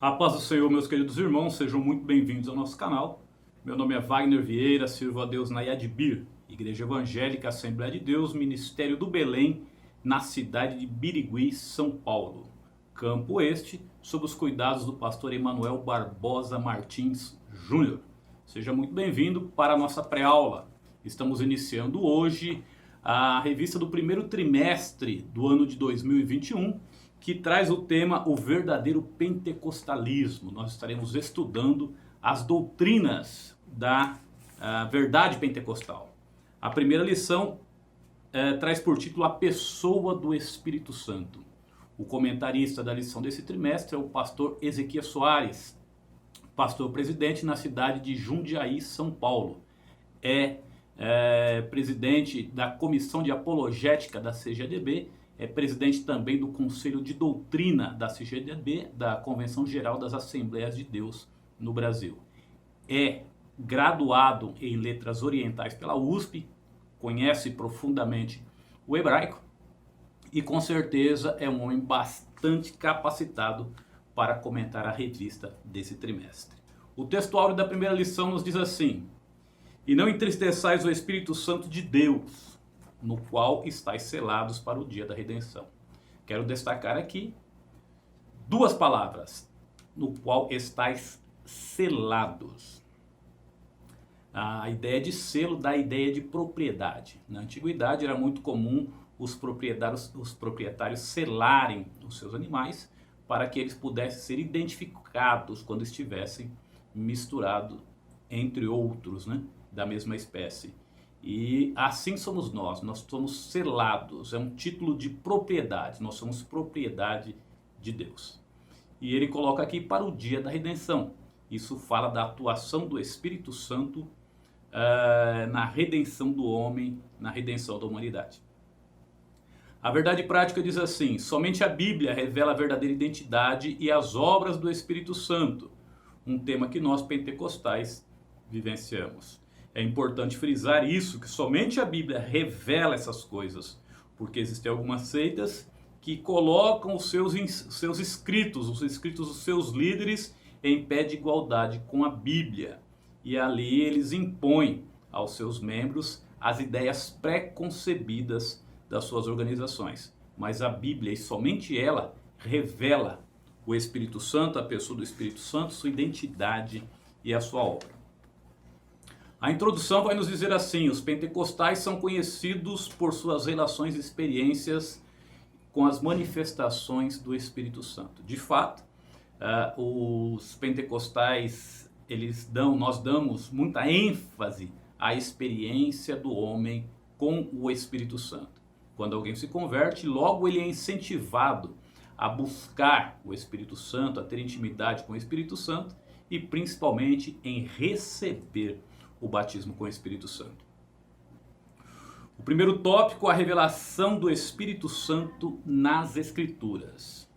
A paz do Senhor, meus queridos irmãos, sejam muito bem-vindos ao nosso canal. Meu nome é Wagner Vieira, sirvo a Deus na Yadbir, Igreja Evangélica Assembleia de Deus, Ministério do Belém, na cidade de Birigui, São Paulo. Campo este, sob os cuidados do pastor Emanuel Barbosa Martins Júnior. Seja muito bem-vindo para a nossa pré-aula. Estamos iniciando hoje a revista do primeiro trimestre do ano de 2021, que traz o tema O Verdadeiro Pentecostalismo. Nós estaremos estudando as doutrinas da verdade pentecostal. A primeira lição traz por título A Pessoa do Espírito Santo. O comentarista da lição desse trimestre é o pastor Ezequias Soares, pastor presidente na cidade de Jundiaí, São Paulo. É presidente da Comissão de Apologética da CGDB, é presidente também do Conselho de Doutrina da CGDB, da Convenção Geral das Assembleias de Deus no Brasil. É graduado em Letras Orientais pela USP, conhece profundamente o hebraico e com certeza é um homem bastante capacitado para comentar a revista desse trimestre. O textuário da primeira lição nos diz assim: E não entristeçais o Espírito Santo de Deus, no qual estáis selados para o dia da redenção. Quero destacar aqui duas palavras: no qual estáis selados. A ideia de selo dá a ideia de propriedade. Na antiguidade era muito comum os proprietários selarem os seus animais para que eles pudessem ser identificados quando estivessem misturados entre outros, da mesma espécie. E assim somos nós somos selados, é um título de propriedade, nós somos propriedade de Deus. E ele coloca aqui para o dia da redenção. Isso fala da atuação do Espírito Santo na redenção do homem, na redenção da humanidade. A verdade prática diz assim: somente a Bíblia revela a verdadeira identidade e as obras do Espírito Santo, um tema que nós pentecostais vivenciamos. É importante frisar isso, que somente a Bíblia revela essas coisas, porque existem algumas seitas que colocam os seus escritos, os escritos dos seus líderes em pé de igualdade com a Bíblia. E ali eles impõem aos seus membros as ideias pré-concebidas das suas organizações. Mas a Bíblia, e somente ela, revela o Espírito Santo, a pessoa do Espírito Santo, sua identidade e a sua obra. A introdução vai nos dizer assim: os pentecostais são conhecidos por suas relações e experiências com as manifestações do Espírito Santo. De fato, os pentecostais, nós damos muita ênfase à experiência do homem com o Espírito Santo. Quando alguém se converte, logo ele é incentivado a buscar o Espírito Santo, a ter intimidade com o Espírito Santo e principalmente em receber o batismo com o Espírito Santo. O primeiro tópico, a revelação do Espírito Santo nas Escrituras.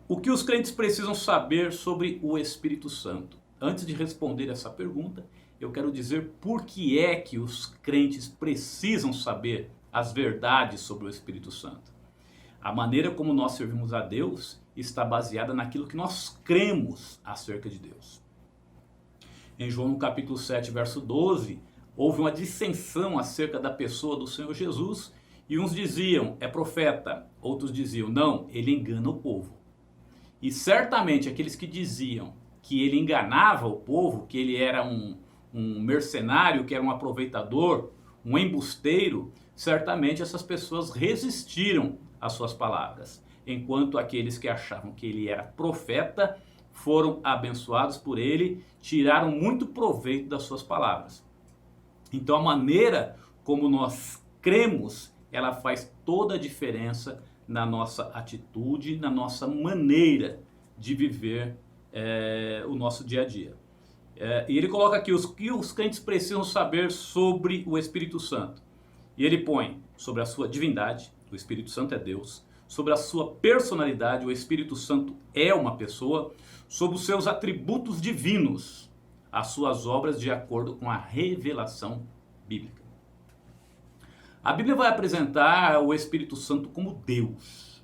O que os crentes precisam saber sobre o Espírito Santo? Antes de responder essa pergunta, eu quero dizer por que é que os crentes precisam saber as verdades sobre o Espírito Santo. A maneira como nós servimos a Deus está baseada naquilo que nós cremos acerca de Deus. Em João no capítulo 7, verso 12, houve uma dissensão acerca da pessoa do Senhor Jesus, e uns diziam, é profeta, outros diziam, não, ele engana o povo. E certamente aqueles que diziam que ele enganava o povo, que ele era um mercenário, que era um aproveitador, um embusteiro, certamente essas pessoas resistiram às suas palavras, enquanto aqueles que achavam que ele era profeta foram abençoados por ele, tiraram muito proveito das suas palavras. Então a maneira como nós cremos, ela faz toda a diferença na nossa atitude, na nossa maneira de viver o nosso dia a dia. E ele coloca aqui os que os crentes precisam saber sobre o Espírito Santo. E ele põe sobre a sua divindade, o Espírito Santo é Deus, sobre a sua personalidade, o Espírito Santo é uma pessoa, sobre os seus atributos divinos, as suas obras de acordo com a revelação bíblica. A Bíblia vai apresentar o Espírito Santo como Deus.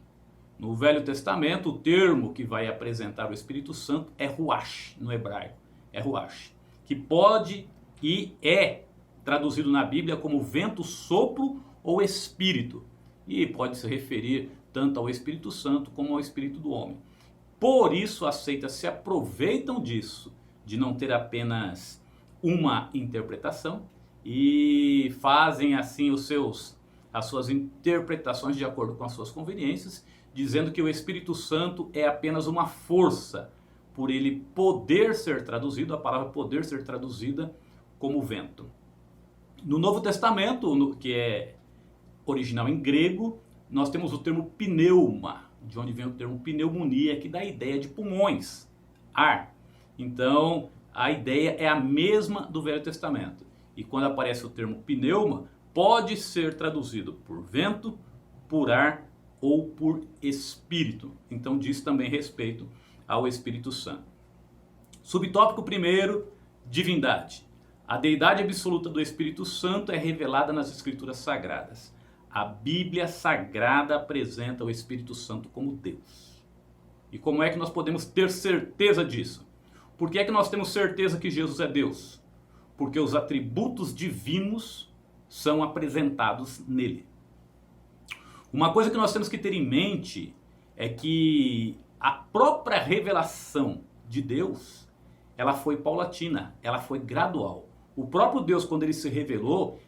No Velho Testamento, o termo que vai apresentar o Espírito Santo é Ruach, no hebraico. É Ruach, que pode e é traduzido na Bíblia como vento, sopro ou espírito. E pode se referir tanto ao Espírito Santo como ao Espírito do homem. Por isso, as seitas se aproveitam disso, de não ter apenas uma interpretação, e fazem assim as suas interpretações de acordo com as suas conveniências, dizendo que o Espírito Santo é apenas uma força, por ele poder ser traduzido, a palavra poder ser traduzida como vento. No Novo Testamento, que é original em grego, nós temos o termo pneuma, de onde vem o termo pneumonia, que dá a ideia de pulmões, ar. Então, a ideia é a mesma do Velho Testamento. E quando aparece o termo pneuma, pode ser traduzido por vento, por ar ou por espírito. Então, diz também respeito ao Espírito Santo. Subtópico 1, divindade. A deidade absoluta do Espírito Santo é revelada nas Escrituras Sagradas. A Bíblia Sagrada apresenta o Espírito Santo como Deus. E como é que nós podemos ter certeza disso? Por que é que nós temos certeza que Jesus é Deus? Porque os atributos divinos são apresentados nele. Uma coisa que nós temos que ter em mente é que a própria revelação de Deus, ela foi paulatina, ela foi gradual. O próprio Deus, quando ele se revelou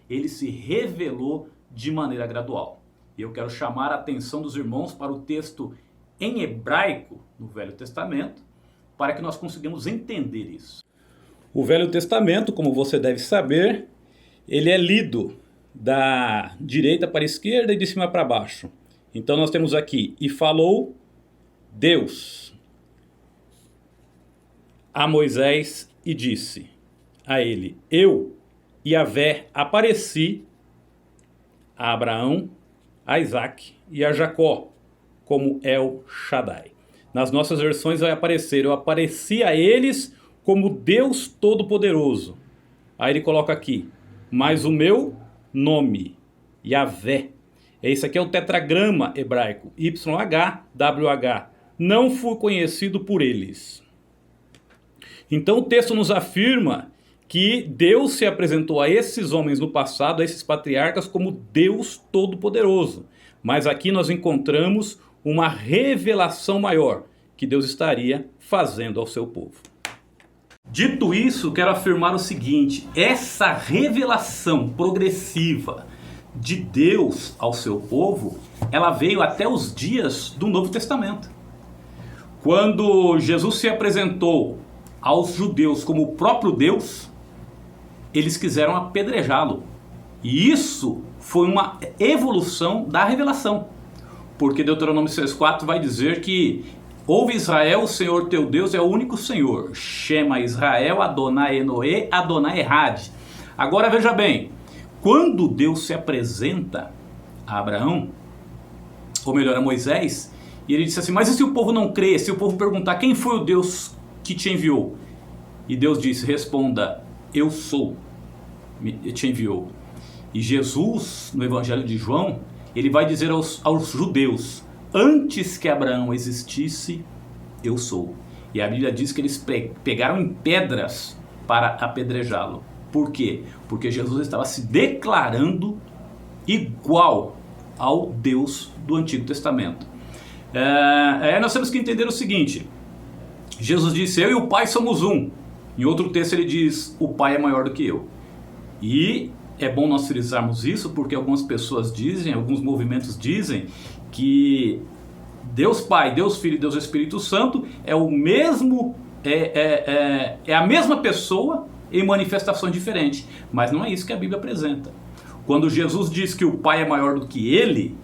de maneira gradual. E eu quero chamar a atenção dos irmãos para o texto em hebraico no Velho Testamento, para que nós consigamos entender isso. O Velho Testamento, como você deve saber, ele é lido da direita para a esquerda e de cima para baixo. Então nós temos aqui, e falou Deus a Moisés e disse a ele, eu, Yahvé, apareci a Abraão, a Isaac e a Jacó, como El Shaddai. Nas nossas versões vai aparecer, eu apareci a eles como Deus Todo-Poderoso. Aí ele coloca aqui, mas o meu nome, Yahvé, esse aqui é o tetragrama hebraico, YHWH, não fui conhecido por eles. Então o texto nos afirma que Deus se apresentou a esses homens no passado, a esses patriarcas, como Deus Todo-Poderoso. Mas aqui nós encontramos uma revelação maior que Deus estaria fazendo ao seu povo. Dito isso, quero afirmar o seguinte, essa revelação progressiva de Deus ao seu povo, ela veio até os dias do Novo Testamento. Quando Jesus se apresentou aos judeus como o próprio Deus, eles quiseram apedrejá-lo. E isso foi uma evolução da revelação. Porque Deuteronômio 6,4 vai dizer que ouve Israel, o Senhor teu Deus é o único Senhor. Shema Israel, Adonai Enoê, Adonai Errad. Agora veja bem, quando Deus se apresenta a Abraão, ou melhor a Moisés, e ele disse assim, mas e se o povo não crer, se o povo perguntar quem foi o Deus que te enviou? E Deus disse, responda, eu sou, te enviou. E Jesus, no Evangelho de João, ele vai dizer aos judeus, antes que Abraão existisse, eu sou. E a Bíblia diz que eles pegaram em pedras para apedrejá-lo. Por quê? Porque Jesus estava se declarando igual ao Deus do Antigo Testamento. Nós temos que entender o seguinte, Jesus disse, eu e o Pai somos um. Em outro texto ele diz, o Pai é maior do que eu. E é bom nós frisarmos isso, porque algumas pessoas dizem, alguns movimentos dizem, que Deus Pai, Deus Filho e Deus Espírito Santo é o mesmo, é a mesma pessoa em manifestações diferentes. Mas não é isso que a Bíblia apresenta. Quando Jesus diz que o Pai é maior do que ele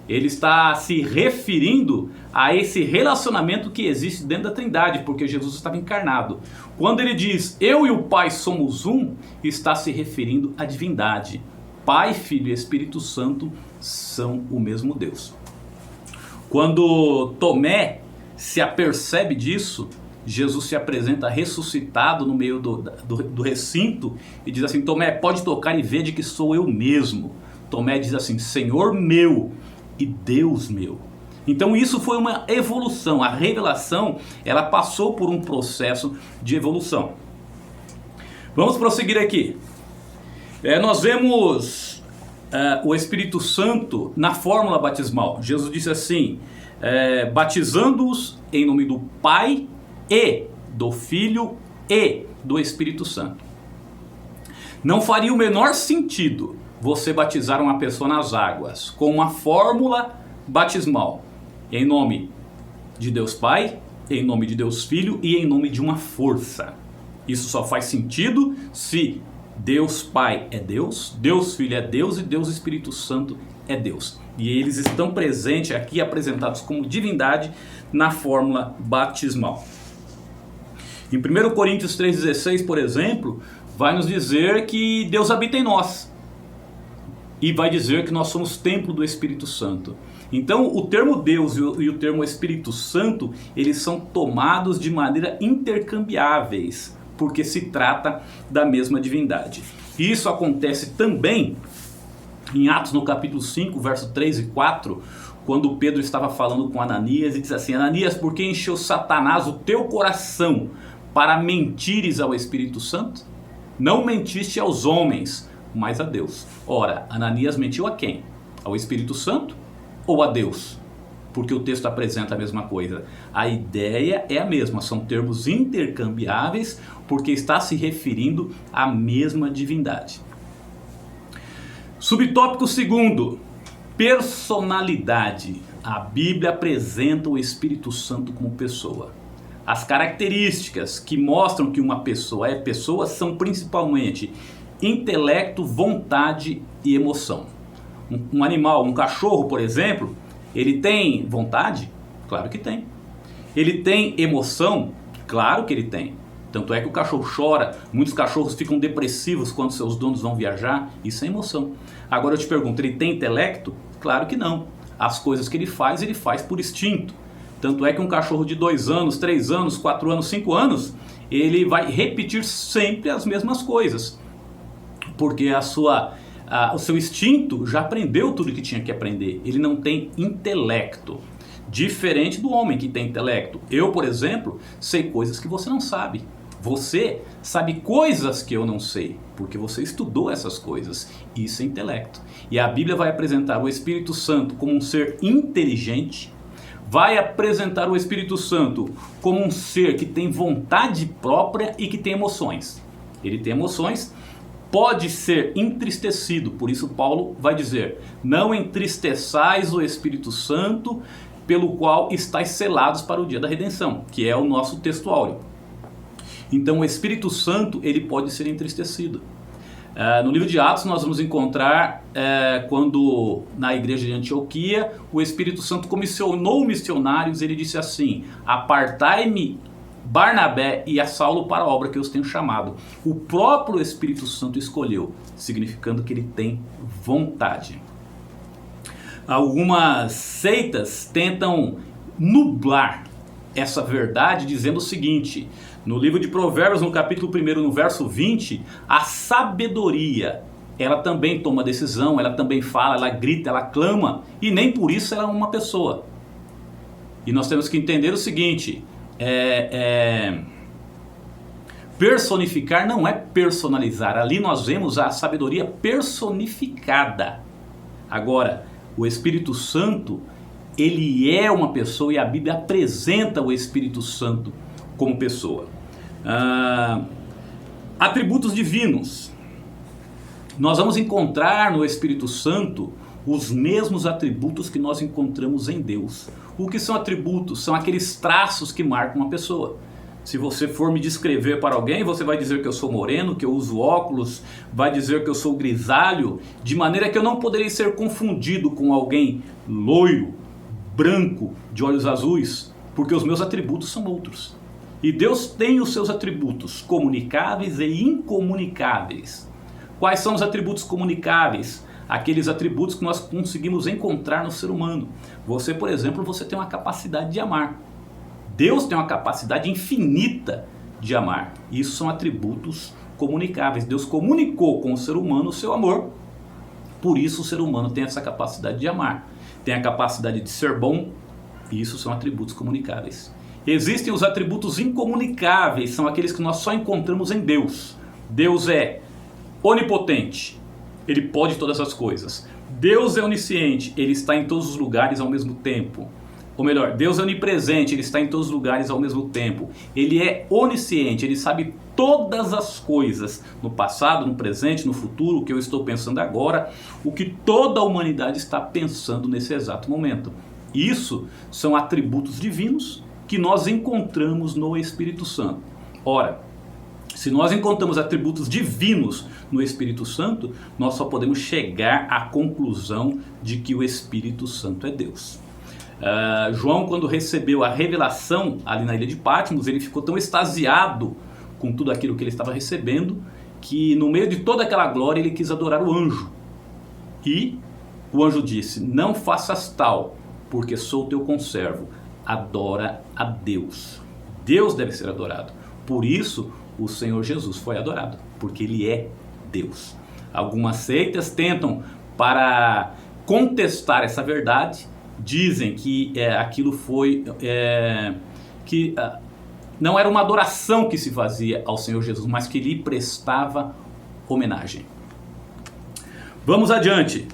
está se referindo a esse relacionamento que existe dentro da Trindade, porque Jesus estava encarnado. Quando ele diz, eu e o Pai somos um, está se referindo à divindade. Pai, Filho e Espírito Santo são o mesmo Deus. Quando Tomé se apercebe disso, Jesus se apresenta ressuscitado no meio do recinto e diz assim, Tomé, pode tocar e vede que sou eu mesmo. Tomé diz assim, Senhor meu e Deus meu. Então isso foi uma evolução. A revelação, ela passou por um processo de evolução. Vamos prosseguir aqui. Nós vemos o Espírito Santo na fórmula batismal. Jesus disse assim, batizando-os em nome do Pai e do Filho e do Espírito Santo. Não faria o menor sentido você batizar uma pessoa nas águas com uma fórmula batismal em nome de Deus Pai, em nome de Deus Filho e em nome de uma força. Isso só faz sentido se Deus Pai é Deus, Deus Filho é Deus e Deus Espírito Santo é Deus. E eles estão presentes aqui, apresentados como divindade na fórmula batismal. Em 1 Coríntios 3,16, por exemplo, vai nos dizer que Deus habita em nós. E vai dizer que nós somos templo do Espírito Santo. Então o termo Deus e o termo Espírito Santo, eles são tomados de maneira intercambiáveis, porque se trata da mesma divindade. E isso acontece também em Atos no capítulo 5, verso 3 e 4, quando Pedro estava falando com Ananias e diz assim: Ananias, por que encheu Satanás o teu coração para mentires ao Espírito Santo? Não mentiste aos homens, mas a Deus. Ora, Ananias mentiu a quem? Ao Espírito Santo ou a Deus? Porque o texto apresenta a mesma coisa. A ideia é a mesma, são termos intercambiáveis, porque está se referindo à mesma divindade. Subtópico 2, personalidade. A Bíblia apresenta o Espírito Santo como pessoa. As características que mostram que uma pessoa é pessoa são principalmente intelecto, vontade e emoção. Um animal, um cachorro, por exemplo, ele tem vontade? Claro que tem. Ele tem emoção? Claro que ele tem. Tanto é que o cachorro chora, muitos cachorros ficam depressivos quando seus donos vão viajar, isso é emoção. Agora eu te pergunto, ele tem intelecto? Claro que não. As coisas que ele faz por instinto. Tanto é que um cachorro de 2 anos, 3 anos, 4 anos, 5 anos, ele vai repetir sempre as mesmas coisas. Porque o seu instinto já aprendeu tudo que tinha que aprender. Ele não tem intelecto. Diferente do homem que tem intelecto. Eu, por exemplo, sei coisas que você não sabe. Você sabe coisas que eu não sei, porque você estudou essas coisas. Isso é intelecto. E a Bíblia vai apresentar o Espírito Santo como um ser inteligente, vai apresentar o Espírito Santo como um ser que tem vontade própria e que tem emoções. Ele tem emoções, pode ser entristecido, por isso Paulo vai dizer: não entristeçais o Espírito Santo, pelo qual estáis selados para o dia da redenção, que é o nosso texto áureo. Então o Espírito Santo, ele pode ser entristecido. No livro de Atos nós vamos encontrar quando na igreja de Antioquia o Espírito Santo comissionou missionários. Ele disse assim: apartai-me Barnabé e a Saulo para a obra que eu os tenho chamado. O próprio Espírito Santo escolheu, significando que ele tem vontade. Algumas seitas tentam nublar essa verdade dizendo o seguinte: no livro de Provérbios, no capítulo 1, no verso 20, a sabedoria, ela também toma decisão, ela também fala, ela grita, ela clama, e nem por isso ela é uma pessoa. E nós temos que entender o seguinte: personificar não é personalizar. Ali nós vemos a sabedoria personificada. Agora, o Espírito Santo, ele é uma pessoa, e a Bíblia apresenta o Espírito Santo como pessoa. Atributos divinos. Nós vamos encontrar no Espírito Santo os mesmos atributos que nós encontramos em Deus. O que são atributos? São aqueles traços que marcam uma pessoa. Se você for me descrever para alguém, você vai dizer que eu sou moreno, que eu uso óculos, vai dizer que eu sou grisalho, de maneira que eu não poderei ser confundido com alguém loiro, branco, de olhos azuis, porque os meus atributos são outros. E Deus tem os seus atributos comunicáveis e incomunicáveis. Quais são os atributos comunicáveis? Aqueles atributos que nós conseguimos encontrar no ser humano. Você, por exemplo, você tem uma capacidade de amar. Deus tem uma capacidade infinita de amar. Isso são atributos comunicáveis. Deus comunicou com o ser humano o seu amor. Por isso o ser humano tem essa capacidade de amar. Tem a capacidade de ser bom, Isso são atributos comunicáveis. Existem os atributos incomunicáveis, são aqueles que nós só encontramos em Deus. Deus é onipotente, Ele pode todas as coisas. Deus é onisciente, Ele está em todos os lugares ao mesmo tempo. Ou melhor, Deus é onipresente, Ele está em todos os lugares ao mesmo tempo. Ele é onisciente, Ele sabe todas as coisas, no passado, no presente, no futuro, o que eu estou pensando agora, o que toda a humanidade está pensando nesse exato momento. Isso são atributos divinos que nós encontramos no Espírito Santo. Ora, se nós encontramos atributos divinos no Espírito Santo, nós só podemos chegar à conclusão de que o Espírito Santo é Deus. João, quando recebeu a revelação ali na ilha de Patmos, ele ficou tão extasiado com tudo aquilo que ele estava recebendo, que no meio de toda aquela glória ele quis adorar o anjo. E o anjo disse: não faças tal, porque sou teu conservo. Adora a Deus. Deus deve ser adorado. Por isso o Senhor Jesus foi adorado, porque Ele é Deus. Algumas seitas tentam, para contestar essa verdade, dizem que aquilo foi não era uma adoração que se fazia ao Senhor Jesus, mas que lhe prestava homenagem. Vamos adiante.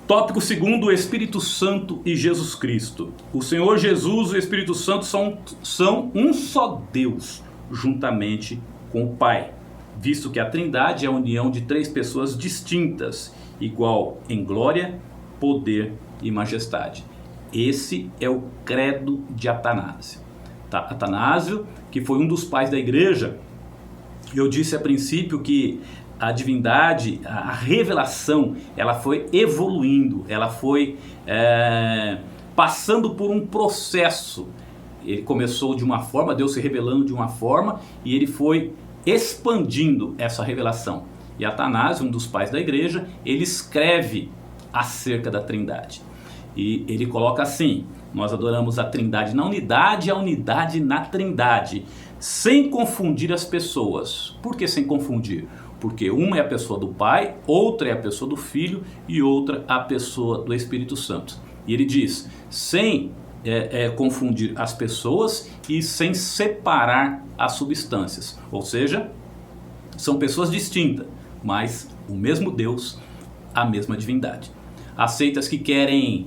Tópico 2, o Espírito Santo e Jesus Cristo. O Senhor Jesus e o Espírito Santo são um só Deus, juntamente com o Pai, visto que a Trindade é a união de três pessoas distintas, igual em glória, poder e majestade. Esse é o credo de Atanásio. Atanásio, que foi um dos pais da igreja, eu disse a princípio que a divindade, a revelação, ela foi evoluindo, ela foi passando por um processo. Ele começou de uma forma, Deus se revelando de uma forma, e ele foi expandindo essa revelação. E Atanásio, um dos pais da igreja, ele escreve acerca da Trindade. E ele coloca assim: nós adoramos a Trindade na unidade e a unidade na Trindade, sem confundir as pessoas. Por que sem confundir? Porque uma é a pessoa do Pai, outra é a pessoa do Filho e outra a pessoa do Espírito Santo. E ele diz, sem confundir as pessoas e sem separar as substâncias. Ou seja, são pessoas distintas, mas o mesmo Deus, a mesma divindade. As seitas que querem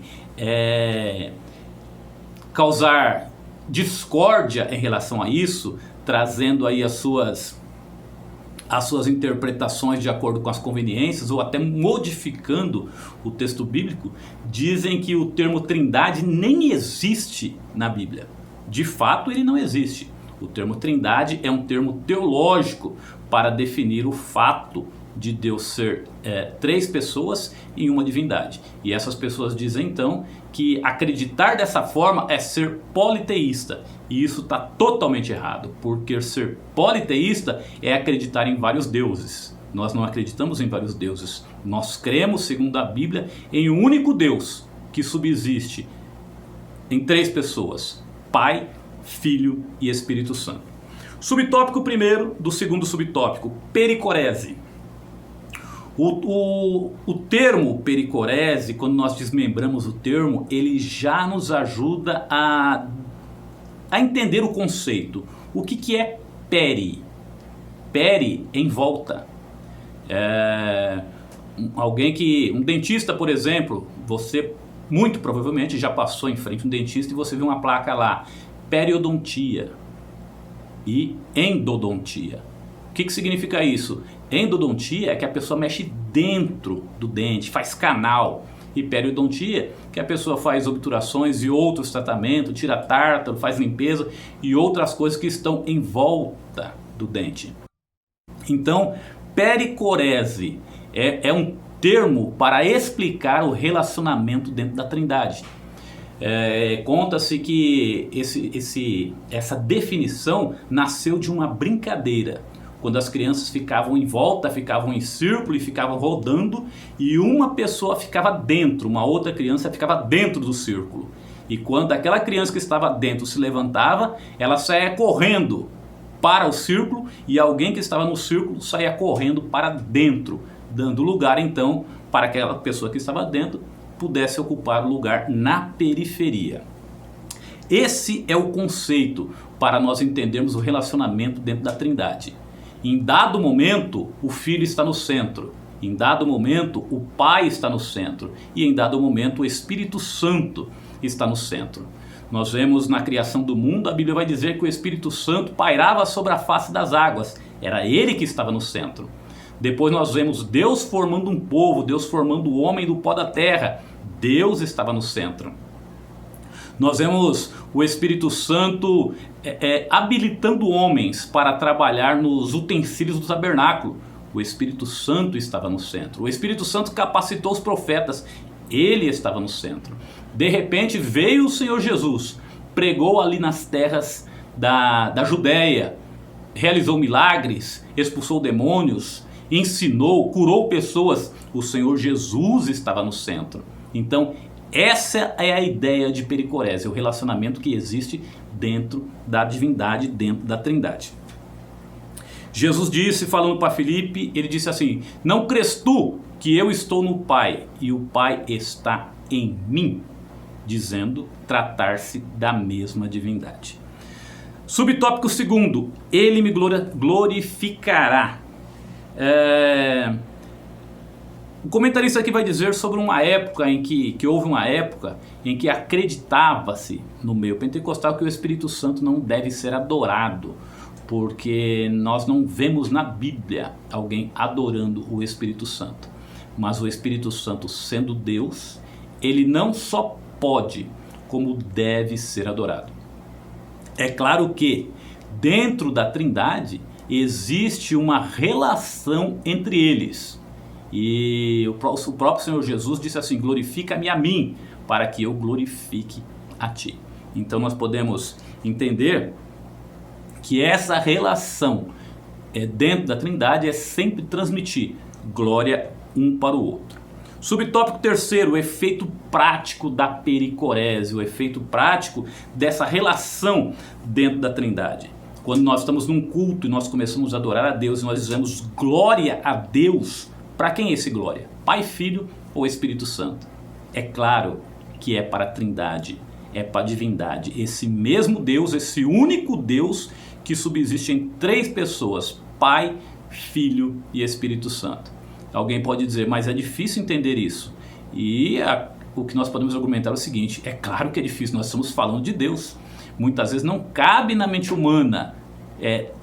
causar discórdia em relação a isso, trazendo aí as suas interpretações de acordo com as conveniências, ou até modificando o texto bíblico, dizem que o termo Trindade nem existe na Bíblia. De fato, ele não existe. O termo Trindade é um termo teológico para definir o fato de Deus ser três pessoas em uma divindade. E essas pessoas dizem então que acreditar dessa forma é ser politeísta. E isso está totalmente errado, porque ser politeísta é acreditar em vários deuses. Nós não acreditamos em vários deuses. Nós cremos, segundo a Bíblia, em um único Deus que subsiste em três pessoas: Pai, Filho e Espírito Santo. Subtópico primeiro do segundo subtópico: pericorese. O termo pericorese, quando nós desmembramos o termo, ele já nos ajuda a entender o conceito. O que é peri? Peri, em volta. Um dentista, por exemplo, você muito provavelmente já passou em frente a um dentista e você viu uma placa lá: periodontia e endodontia. O que significa isso? Endodontia é que a pessoa mexe dentro do dente, faz canal. E periodontia, que a pessoa faz obturações e outros tratamentos, tira tártaro, faz limpeza e outras coisas que estão em volta do dente. Então, pericorese é um termo para explicar o relacionamento dentro da Trindade. Conta-se que essa definição nasceu de uma brincadeira, quando as crianças ficavam em volta, ficavam em círculo e ficavam rodando, e uma pessoa ficava dentro, uma outra criança ficava dentro do círculo. E quando aquela criança que estava dentro se levantava, ela saía correndo para o círculo, e alguém que estava no círculo saía correndo para dentro, dando lugar então para aquela pessoa que estava dentro pudesse ocupar o lugar na periferia. Esse é o conceito para nós entendermos o relacionamento dentro da Trindade. Em dado momento, o Filho está no centro. Em dado momento, o Pai está no centro. E em dado momento, o Espírito Santo está no centro. Nós vemos na criação do mundo, a Bíblia vai dizer que o Espírito Santo pairava sobre a face das águas. Era ele que estava no centro. Depois nós vemos Deus formando um povo, Deus formando o homem do pó da terra. Deus estava no centro. Nós vemos o Espírito Santo habilitando homens para trabalhar nos utensílios do tabernáculo. O Espírito Santo estava no centro. O Espírito Santo capacitou os profetas. Ele estava no centro. De repente veio o Senhor Jesus, pregou ali nas terras da Judéia, realizou milagres, expulsou demônios, ensinou, curou pessoas. O Senhor Jesus estava no centro. Então, essa é a ideia de pericorese, o relacionamento que existe dentro da divindade, dentro da Trindade. Jesus disse, falando para Filipe, ele disse assim: não crês tu que eu estou no Pai e o Pai está em mim? Dizendo tratar-se da mesma divindade. Subtópico segundo, ele me glorificará. O comentarista aqui vai dizer sobre uma época em que houve uma época em que acreditava-se no meio pentecostal que o Espírito Santo não deve ser adorado, porque nós não vemos na Bíblia alguém adorando o Espírito Santo. Mas o Espírito Santo, sendo Deus, ele não só pode, como deve ser adorado. É claro que dentro da Trindade existe uma relação entre eles. E o próprio Senhor Jesus disse assim: glorifica-me a mim, para que eu glorifique a ti. Então nós podemos entender que essa relação dentro da Trindade é sempre transmitir glória um para o outro. Subtópico terceiro, o efeito prático da pericorese, o efeito prático dessa relação dentro da Trindade. Quando nós estamos num culto e nós começamos a adorar a Deus e nós dizemos glória a Deus, para quem é esse glória? Pai, Filho ou Espírito Santo? É claro que é para a Trindade, é para a divindade. Esse mesmo Deus, esse único Deus que subsiste em três pessoas: Pai, Filho e Espírito Santo. Alguém pode dizer, mas é difícil entender isso. E o que nós podemos argumentar é o seguinte: é claro que é difícil, nós estamos falando de Deus. Muitas vezes não cabe na mente humana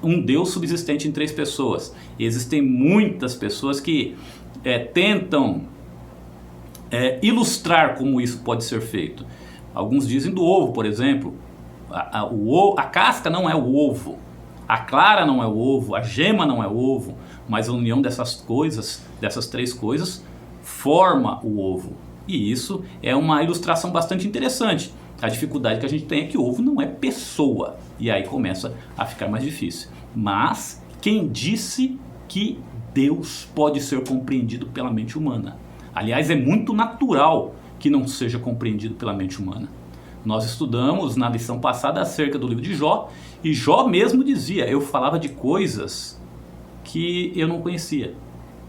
um Deus subsistente em três pessoas. Existem muitas pessoas que tentam ilustrar como isso pode ser feito. Alguns dizem do ovo, por exemplo. A casca não é o ovo, a clara não é o ovo, a gema não é o ovo, mas a união dessas coisas, dessas três coisas, forma o ovo. E isso é uma ilustração bastante interessante. A dificuldade que a gente tem é que o ovo não é pessoa, e aí começa a ficar mais difícil. Mas quem disse que Deus pode ser compreendido pela mente humana? Aliás, é muito natural que não seja compreendido pela mente humana. Nós estudamos na lição passada acerca do livro de Jó, e Jó mesmo dizia: eu falava de coisas que eu não conhecia.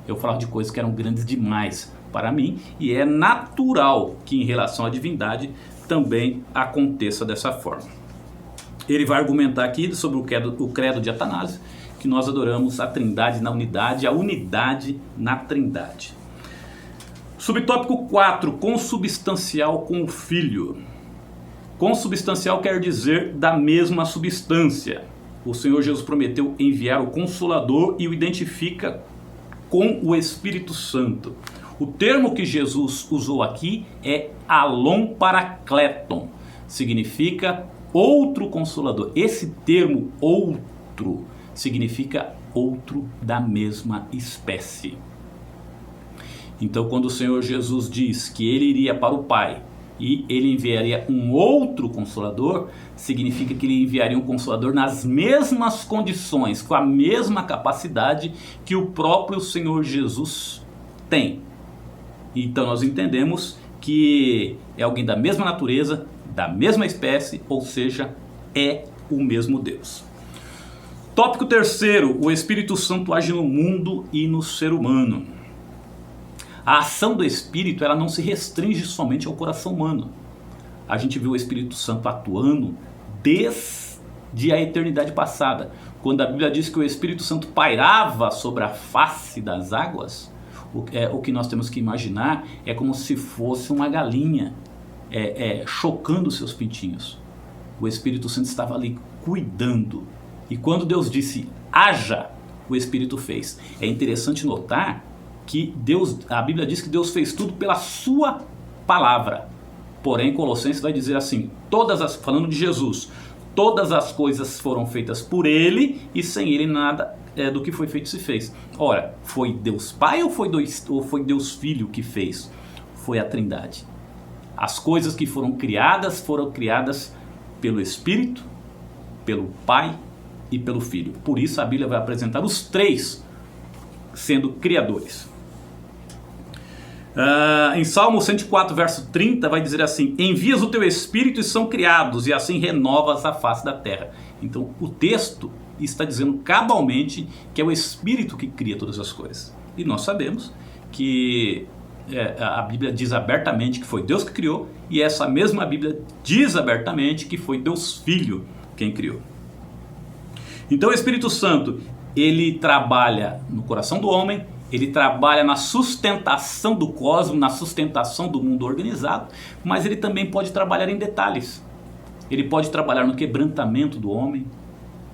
Eu falava de coisas que eram grandes demais para mim, e é natural que em relação à divindade também aconteça dessa forma. Ele vai argumentar aqui sobre o credo de Atanásio, que nós adoramos a Trindade na unidade, a unidade na Trindade. Subtópico 4, consubstancial com o Filho. Consubstancial quer dizer da mesma substância. O Senhor Jesus prometeu enviar o Consolador e o identifica com o Espírito Santo. O termo que Jesus usou aqui é alon parakleton, significa outro Consolador. Esse termo outro significa outro da mesma espécie. Então, quando o Senhor Jesus diz que ele iria para o Pai e ele enviaria um outro Consolador, significa que ele enviaria um Consolador nas mesmas condições, com a mesma capacidade que o próprio Senhor Jesus tem. Então nós entendemos que é alguém da mesma natureza, da mesma espécie, ou seja, é o mesmo Deus. Tópico terceiro, o Espírito Santo age no mundo e no ser humano. A ação do Espírito, ela não se restringe somente ao coração humano. a gente vê o Espírito Santo atuando desde a eternidade passada. Quando a Bíblia diz que o Espírito Santo pairava sobre a face das águas, o que nós temos que imaginar é como se fosse uma galinha chocando seus pintinhos. O Espírito Santo estava ali cuidando. E quando Deus disse, haja, o Espírito fez. É interessante notar que a Bíblia diz que Deus fez tudo pela sua palavra. Porém, Colossenses vai dizer assim, falando de Jesus, todas as coisas foram feitas por Ele e sem Ele nada do que foi feito se fez. Ora, foi Deus Pai ou foi Deus Filho que fez? Foi a Trindade. As coisas que foram criadas pelo Espírito, pelo Pai e pelo Filho. Por isso a Bíblia vai apresentar os três sendo criadores. Em Salmo 104, verso 30, vai dizer assim, envias o teu Espírito e são criados, e assim renovas a face da terra. Então o texto está dizendo cabalmente que é o Espírito que cria todas as coisas. E nós sabemos que a Bíblia diz abertamente que foi Deus que criou, e essa mesma Bíblia diz abertamente que foi Deus Filho quem criou. Então o Espírito Santo, ele trabalha no coração do homem, ele trabalha na sustentação do cosmos, na sustentação do mundo organizado, mas ele também pode trabalhar em detalhes. Ele pode trabalhar no quebrantamento do homem,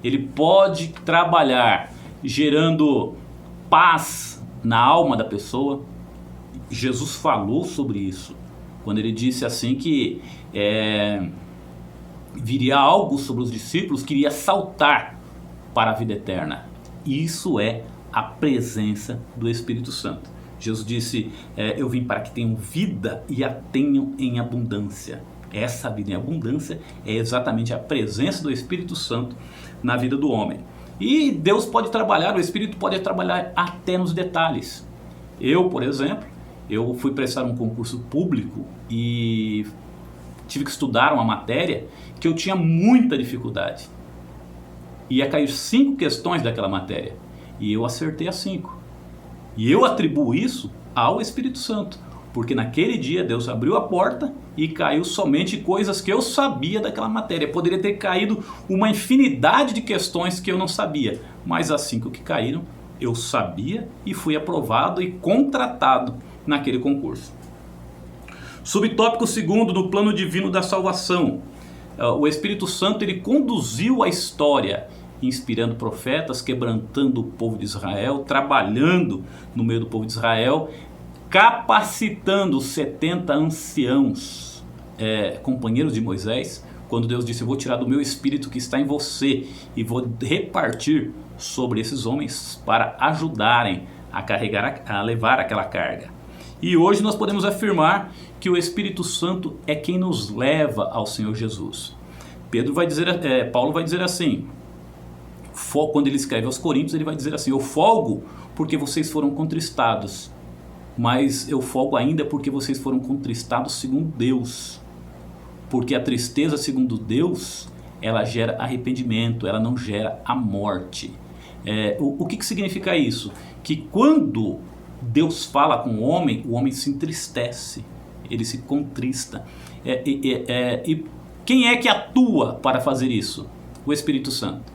ele pode trabalhar gerando paz na alma da pessoa. Jesus falou sobre isso, quando ele disse assim que viria algo sobre os discípulos que iria saltar para a vida eterna. Isso é a presença do Espírito Santo. Jesus disse, eu vim para que tenham vida e a tenham em abundância. Essa vida em abundância é exatamente a presença do Espírito Santo na vida do homem. E Deus pode trabalhar, o Espírito pode trabalhar até nos detalhes. Eu, por exemplo, eu fui prestar um concurso público e tive que estudar uma matéria que eu tinha muita dificuldade. Ia cair 5 questões daquela matéria e eu acertei as 5. E eu atribuo isso ao Espírito Santo, porque naquele dia Deus abriu a porta e caiu somente coisas que eu sabia daquela matéria. Poderia ter caído uma infinidade de questões que eu não sabia, mas as 5 que caíram eu sabia e fui aprovado e contratado naquele concurso. Subtópico 2 do plano divino da salvação. O Espírito Santo, ele conduziu a história, inspirando profetas, quebrantando o povo de Israel, trabalhando no meio do povo de Israel, capacitando os 70 anciãos, companheiros de Moisés, quando Deus disse, eu vou tirar do meu Espírito que está em você e vou repartir sobre esses homens para ajudarem a levar aquela carga. E hoje nós podemos afirmar que o Espírito Santo é quem nos leva ao Senhor Jesus. Paulo vai dizer assim, quando ele escreve aos Coríntios, ele vai dizer assim, eu folgo porque vocês foram contristados, mas eu folgo ainda porque vocês foram contristados segundo Deus. Porque a tristeza segundo Deus, ela gera arrependimento, ela não gera a morte. O que significa isso? Que quando Deus fala com o homem se entristece, ele se contrista. E quem é que atua para fazer isso? O Espírito Santo.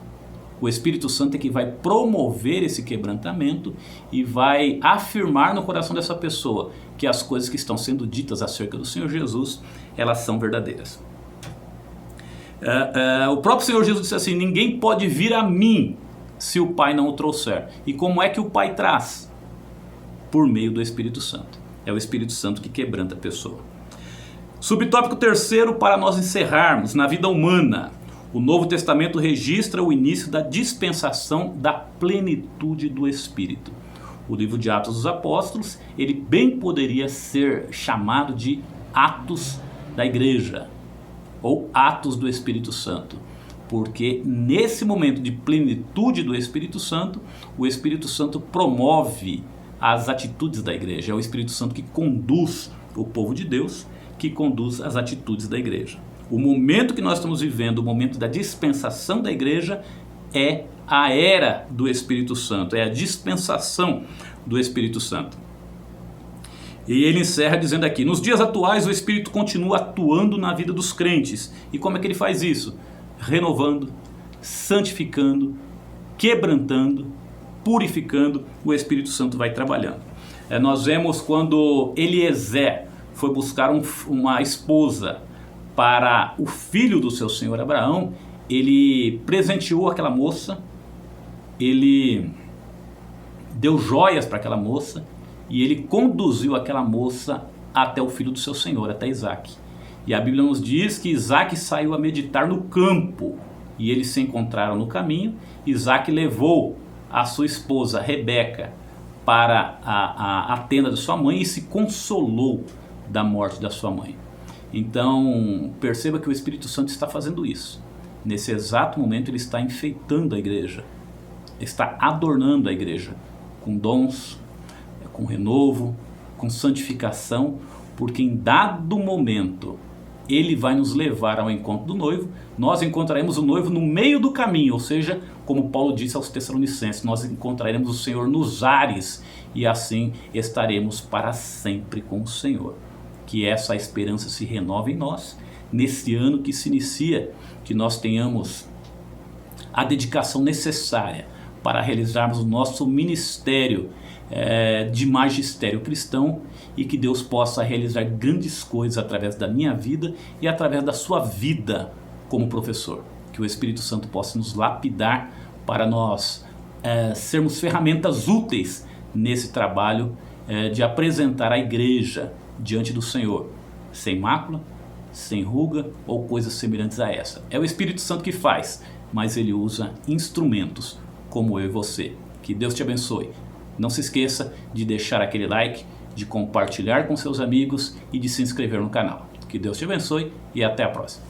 O Espírito Santo é que vai promover esse quebrantamento e vai afirmar no coração dessa pessoa que as coisas que estão sendo ditas acerca do Senhor Jesus, elas são verdadeiras. O próprio Senhor Jesus disse assim, ninguém pode vir a mim se o Pai não o trouxer. E como é que o Pai traz? Por meio do Espírito Santo. É o Espírito Santo que quebranta a pessoa. Subtópico 3, para nós encerrarmos, na vida humana. O Novo Testamento registra o início da dispensação da plenitude do Espírito. O livro de Atos dos Apóstolos, ele bem poderia ser chamado de Atos da Igreja, ou Atos do Espírito Santo, porque nesse momento de plenitude do Espírito Santo, o Espírito Santo promove as atitudes da igreja. É o Espírito Santo que conduz o povo de Deus, que conduz as atitudes da igreja. O momento que nós estamos vivendo, o momento da dispensação da igreja, é a era do Espírito Santo, é a dispensação do Espírito Santo. E ele encerra dizendo aqui: nos dias atuais o Espírito continua atuando na vida dos crentes. E como é que ele faz isso? Renovando, santificando, quebrantando, purificando. O Espírito Santo vai trabalhando. Nós vemos quando Eliezer foi buscar uma esposa para o filho do seu senhor Abraão, ele presenteou aquela moça, ele deu joias para aquela moça e ele conduziu aquela moça até o filho do seu senhor, até Isaac. E a Bíblia nos diz que Isaac saiu a meditar no campo e eles se encontraram no caminho. Isaac levou a sua esposa Rebeca para a tenda da sua mãe e se consolou da morte da sua mãe. Então perceba que o Espírito Santo está fazendo isso. Nesse exato momento ele está enfeitando a igreja, está adornando a igreja com dons, com renovo, com santificação, porque em dado momento ele vai nos levar ao encontro do noivo. Nós encontraremos o noivo no meio do caminho, ou seja, como Paulo disse aos Tessalonicenses, nós encontraremos o Senhor nos ares e assim estaremos para sempre com o Senhor. Que essa esperança se renove em nós, nesse ano que se inicia, que nós tenhamos a dedicação necessária para realizarmos o nosso ministério de magistério cristão e que Deus possa realizar grandes coisas através da minha vida e através da sua vida como professor. Que o Espírito Santo possa nos lapidar para nós sermos ferramentas úteis nesse trabalho de apresentar a igreja diante do Senhor, sem mácula, sem ruga ou coisas semelhantes a essa. É o Espírito Santo que faz, mas ele usa instrumentos como eu e você. Que Deus te abençoe. Não se esqueça de deixar aquele like, de compartilhar com seus amigos e de se inscrever no canal. Que Deus te abençoe e até a próxima.